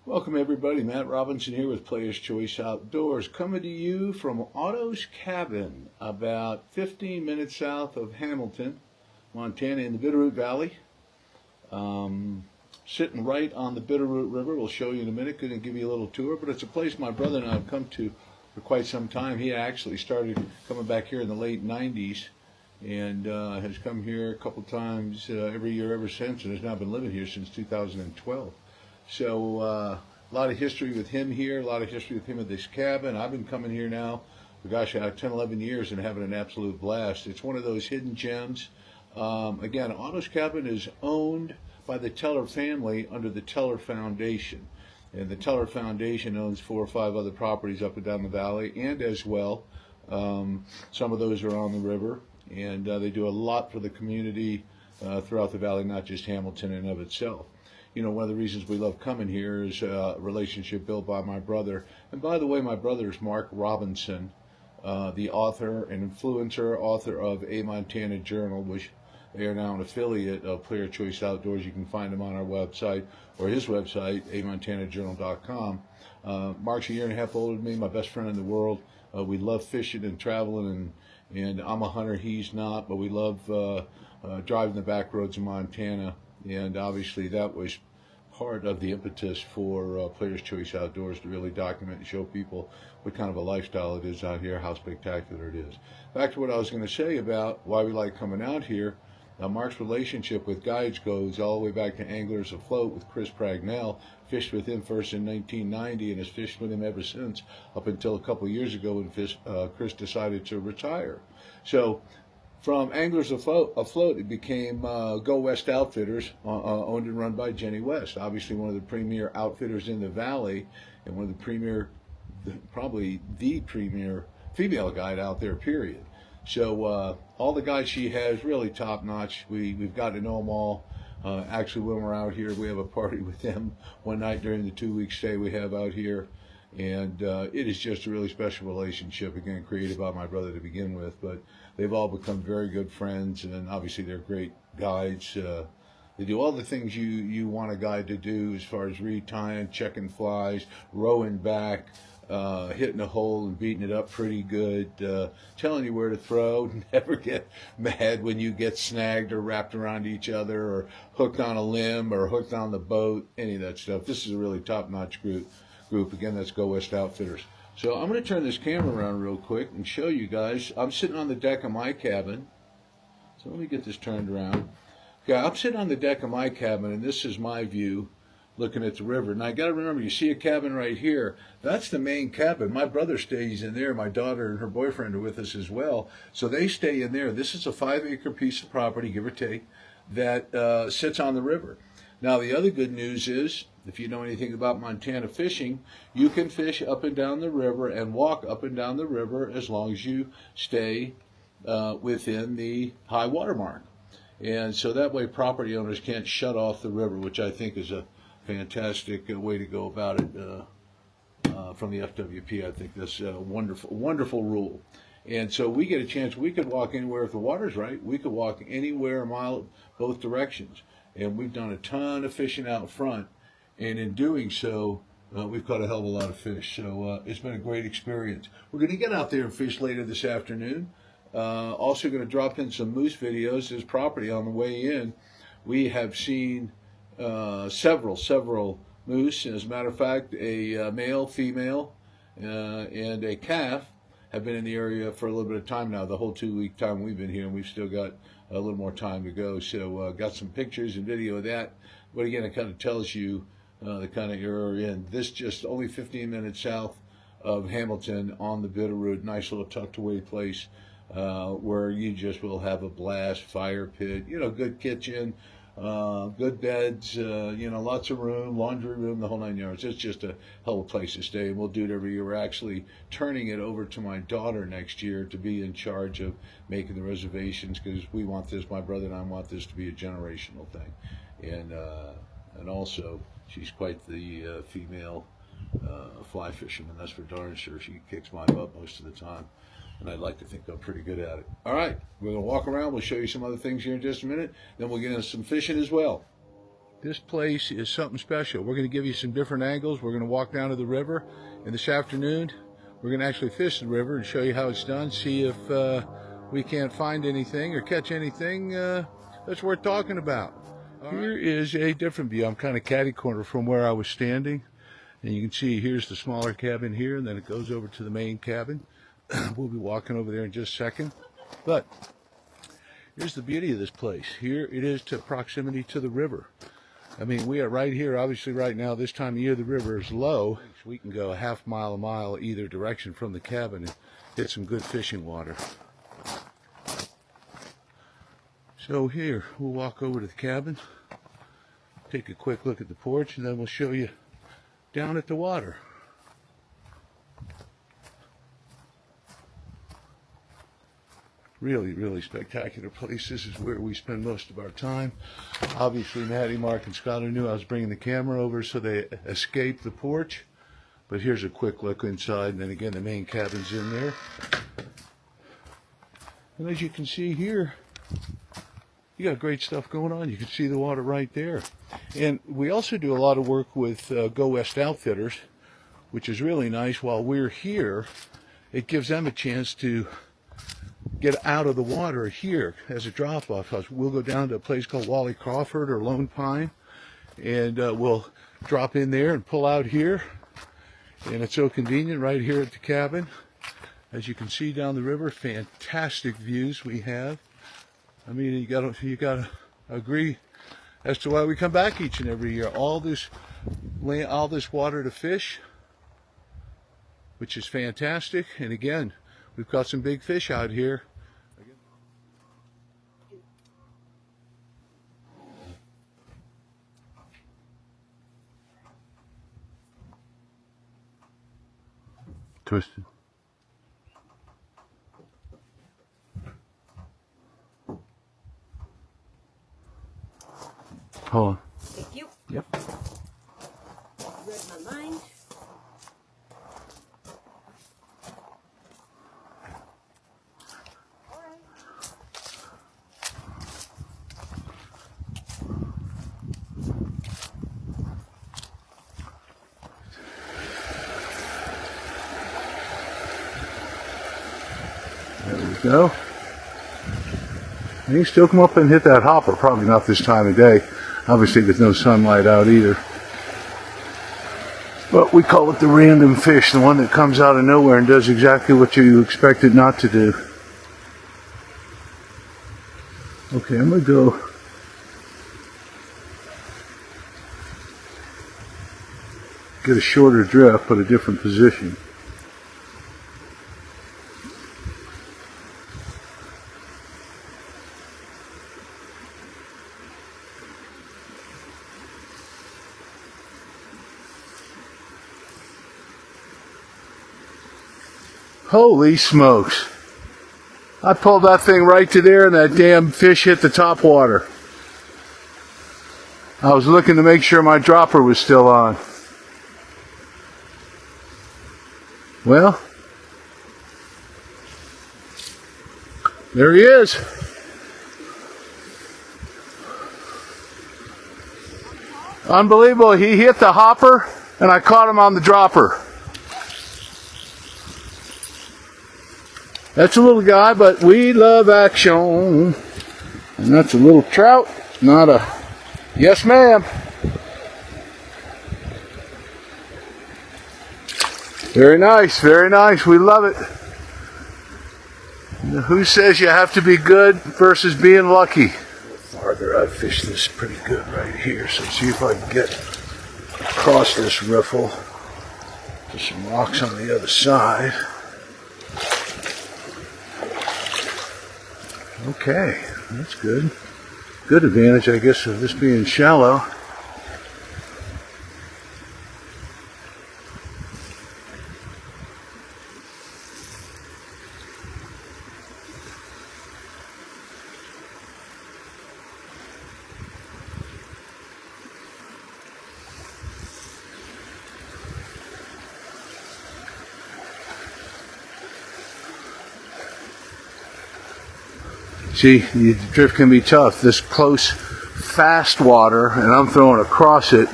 Welcome everybody, Matt Robinson here with Player's Choice Outdoors, coming to you from Otto's cabin about 15 minutes south of Hamilton, Montana in the Bitterroot Valley. Sitting right on the Bitterroot River. We'll show you in a minute, going to give you a little tour, but it's a place my brother and I have come to for quite some time. He actually started coming back here in the late 90s and has come here a couple times every year ever since, and has now been living here since 2012. So a lot of history with him here, a lot of history with him at this cabin. I've been coming here now for, gosh, 10, 11 years and having an absolute blast. It's one of those hidden gems. Again, Otto's cabin is owned by the Teller family under the Teller Foundation. And the Teller Foundation owns 4 or 5 other properties up and down the valley, and as well, some of those are on the river. And they do a lot for the community throughout the valley, not just Hamilton in and of itself. You know, one of the reasons we love coming here is a relationship built by my brother. And by the way, my brother is Mark Robinson, the author and influencer, author of A Montana Journal, which they are now an affiliate of Player Choice Outdoors. You can find him on our website or his website, amontanajournal.com. Mark's a year and a half older than me, my best friend in the world. We love fishing and traveling, and I'm a hunter, he's not, but we love driving the back roads of Montana. And obviously that was part of the impetus for Player's Choice Outdoors, to really document and show people what kind of a lifestyle it is out here, how spectacular it is. Back to what I was going to say about why we like coming out here. Mark's relationship with guides goes all the way back to Anglers Afloat with Chris Pragnell. Fished with him first in 1990 and has fished with him ever since, up until a couple of years ago when Chris decided to retire. So from Anglers Afloat, it became Go West Outfitters, owned and run by Jenny West, obviously one of the premier outfitters in the valley, and one of the premier, probably the premier female guide out there, period. So all the guys she has, really top notch. We've got to know them all. Actually, when we're out here, we have a party with them one night during the 2-week stay we have out here. And it is just a really special relationship, again, created by my brother to begin with. But they've all become very good friends, and obviously they're great guides. They do all the things you want a guide to do, as far as retying, checking flies, rowing back, hitting a hole and beating it up pretty good, telling you where to throw. Never get mad when you get snagged or wrapped around each other or hooked on a limb or hooked on the boat, any of that stuff. This is a really top-notch group. Again, that's Go West Outfitters. So I'm going to turn this camera around real quick and show you guys. I'm sitting on the deck of my cabin. So let me get this turned around. Yeah, I'm sitting on the deck of my cabin, and this is my view looking at the river. And I got to remember, you see a cabin right here. That's the main cabin. My brother stays in there. My daughter and her boyfriend are with us as well. So they stay in there. This is a 5-acre piece of property, give or take, that sits on the river. Now, the other good news is, if you know anything about Montana fishing, you can fish up and down the river and walk up and down the river as long as you stay within the high water mark. And so that way property owners can't shut off the river, which I think is a fantastic way to go about it from the FWP. I think that's a wonderful, wonderful rule. And so we get a chance. We could walk anywhere if the water's right. We could walk anywhere a mile both directions. And we've done a ton of fishing out front. And in doing so, we've caught a hell of a lot of fish. So it's been a great experience. We're going to get out there and fish later this afternoon. Also going to drop in some moose videos. There's property on the way in. We have seen several moose. As a matter of fact, a male, female, and a calf have been in the area for a little bit of time now, the whole 2-week time we've been here, and we've still got a little more time to go. So got some pictures and video of that. But again, it kind of tells you the kind of area we're in. This just only 15 minutes south of Hamilton on the Bitterroot, nice little tucked away place where you just will have a blast. Fire pit, you know, good kitchen, good beds, you know, lots of room, laundry room, the whole 9 yards. It's just a hell of a place to stay, and we'll do it every year. We're actually turning it over to my daughter next year to be in charge of making the reservations, because we want this, my brother and I want this to be a generational thing. And also, she's quite the female fly fisherman, that's for darn sure. She kicks my butt most of the time, and I'd like to think I'm pretty good at it. All right, we're going to walk around. We'll show you some other things here in just a minute. Then we'll get into some fishing as well. This place is something special. We're going to give you some different angles. We're going to walk down to the river, and this afternoon we're going to actually fish the river and show you how it's done, see if we can't find anything or catch anything that's worth talking about. Here is a different view. I'm kind of catty-corner from where I was standing, and you can see here's the smaller cabin here, and then it goes over to the main cabin. We'll be walking over there in just a second. But here's the beauty of this place. Here it is to proximity to the river. I mean, we are right here. Obviously, right now, this time of year, the river is low. So we can go a half mile, a mile either direction from the cabin and get some good fishing water. So here, we'll walk over to the cabin, take a quick look at the porch, and then we'll show you down at the water. Really, really spectacular place. This is where we spend most of our time. Obviously, Maddie, Mark, and Skylar knew I was bringing the camera over, so they escaped the porch. But here's a quick look inside, and then again, the main cabin's in there. And as you can see here, you got great stuff going on. You can see the water right there. And we also do a lot of work with Go West Outfitters, which is really nice. While we're here, it gives them a chance to get out of the water here as a drop-off. We'll go down to a place called Wally Crawford or Lone Pine, and we'll drop in there and pull out here. And it's so convenient right here at the cabin. As you can see down the river, fantastic views we have. I mean, you gotta agree as to why we come back each and every year. All this water to fish, which is fantastic. And again, we've got some big fish out here. Twisted. Hold on. Thank you. Yep. Read my mind. All right. There we go. And you still come up and hit that hopper. Probably not this time of day. Obviously, there's no sunlight out either. But we call it the random fish, the one that comes out of nowhere and does exactly what you expect it not to do. Okay, I'm going to go get a shorter drift, but a different position. Holy smokes. I pulled that thing right to there and that damn fish hit the top water. I was looking to make sure my dropper was still on. Well, there he is. Unbelievable. He hit the hopper and I caught him on the dropper. That's a little guy, but we love action. And that's a little trout, not a yes ma'am. Very nice, very nice. We love it. Who says you have to be good versus being lucky? A little farther, I've fished this pretty good right here. So see if I can get across this riffle. There's some rocks on the other side. Okay, that's good. Good advantage, I guess, of this being shallow. See, the drift can be tough. This close fast water, and I'm throwing across it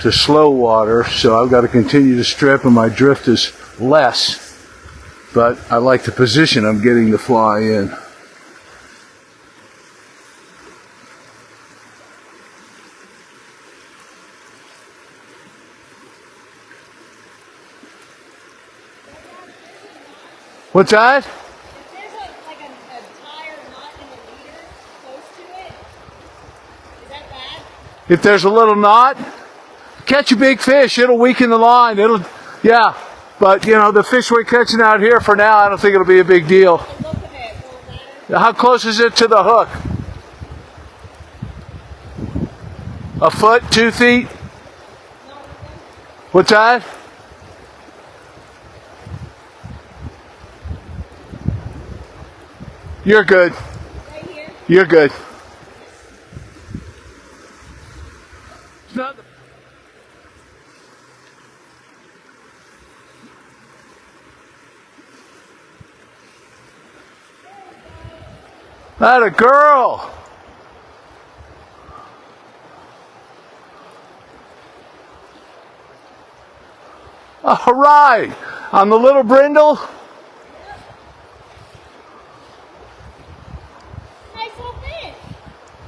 to slow water, so I've got to continue to strip, and my drift is less. But I like the position I'm getting the fly in. What's that? If there's a tire knot in the leader close to it, is that bad? If there's a little knot, catch a big fish. It'll weaken the line. Yeah. But, you know, the fish we're catching out here for now, I don't think it'll be a big deal. But look at it. Will it matter? How close is it to the hook? A foot, 2 feet? What's that? You're good. Right here? You're good. It's not. That a girl. All right. On the little brindle. Nice little fish.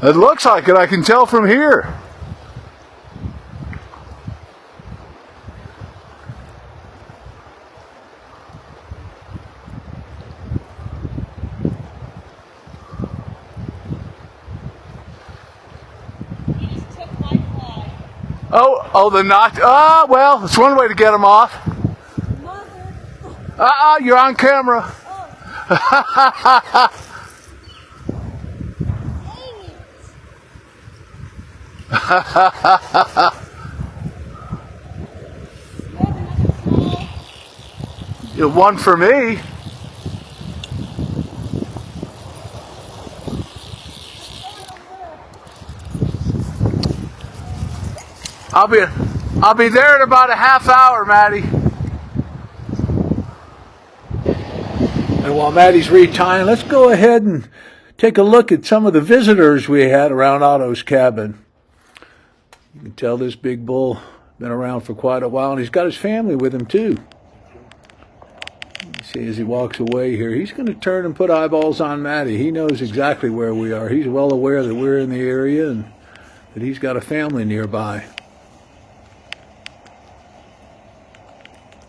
It looks like it. I can tell from here. He just took my fly. Oh, the knot. Well, it's one way to get them off. Mother. You're on camera. Oh. You have one for me. I'll be there in about a half hour, Maddie. And while Maddie's retying, let's go ahead and take a look at some of the visitors we had around Otto's cabin. You can tell this big bull been around for quite a while, and he's got his family with him too. You see, as he walks away here, he's going to turn and put eyeballs on Maddie. He knows exactly where we are. He's well aware that we're in the area and that he's got a family nearby.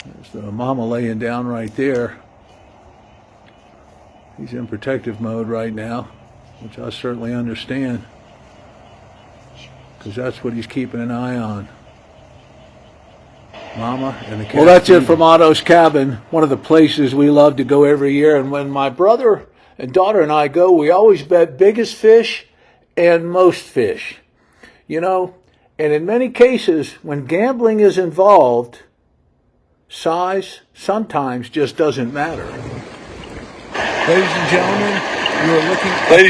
There's the mama laying down right there. He's in protective mode right now, which I certainly understand, because that's what he's keeping an eye on. Mama and the cat. Well, that's it from Otto's cabin, one of the places we love to go every year. And when my brother and daughter and I go, we always bet biggest fish and most fish. You know, and in many cases, when gambling is involved, size sometimes just doesn't matter. Ladies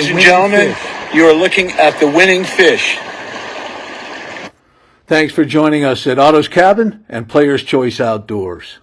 and gentlemen, you are looking at the winning fish. Thanks for joining us at Otto's Cabin and Player's Choice Outdoors.